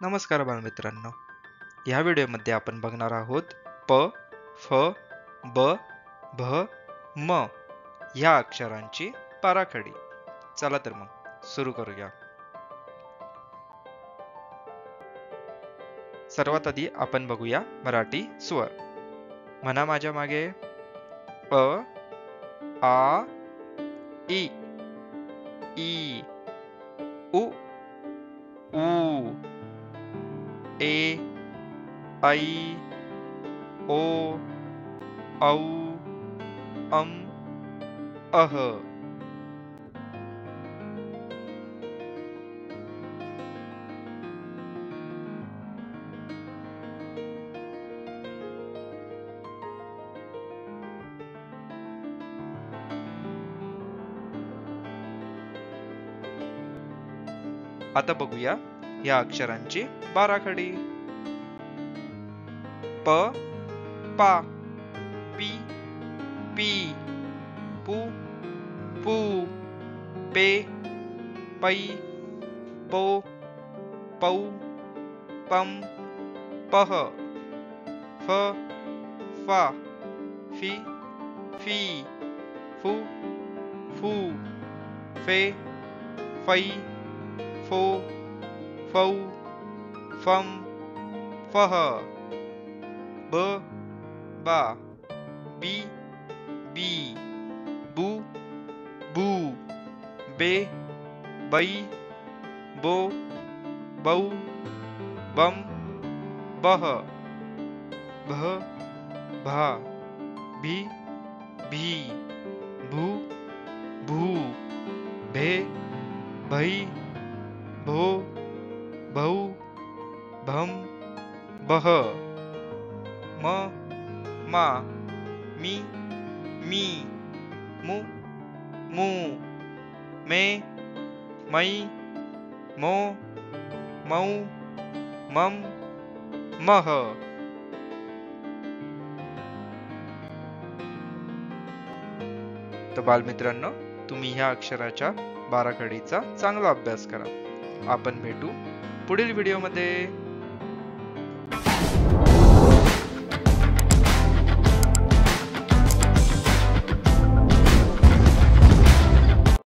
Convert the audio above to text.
नमस्कार बालमित्रांनो. या व्हिडिओमध्ये आपण बघणार आहोत प, फ, ब, भ, म या अक्षरांची बाराखडी. चला तर मग सुरू करूया. सर्वात आधी आपण बघूया मराठी स्वर. म्हणा माझ्या मागे. अ, आ, इ, ई, उ, ऊ, ए, ऐ, ओ, औ, अम, अह. आता बघूया या अक्षरांची बाराखडी. प, पा, पी, पी, पू, पू, पे, पै, पो, पौ, पम, पह, फ, फा, फी, फी, फू, फू, फे, फै, फो, फौ, फम, फह, ब, बा, बी, बी, बू, बू, बे, बै, बो, बौ, बम, बह, भ, भा, भी, भी, भू, भू, भे, भै, भो, भौ, भम, बह, म, मा, मी, मी, मु, मू, मे, मै, मो, मौ, मम, मह. तर बालमित्रांनो, तुम्ही ह्या अक्षराच्या बाराखडीचा चांगला अभ्यास करा. आपण भेटू पुढील व्हिडिओमध्ये.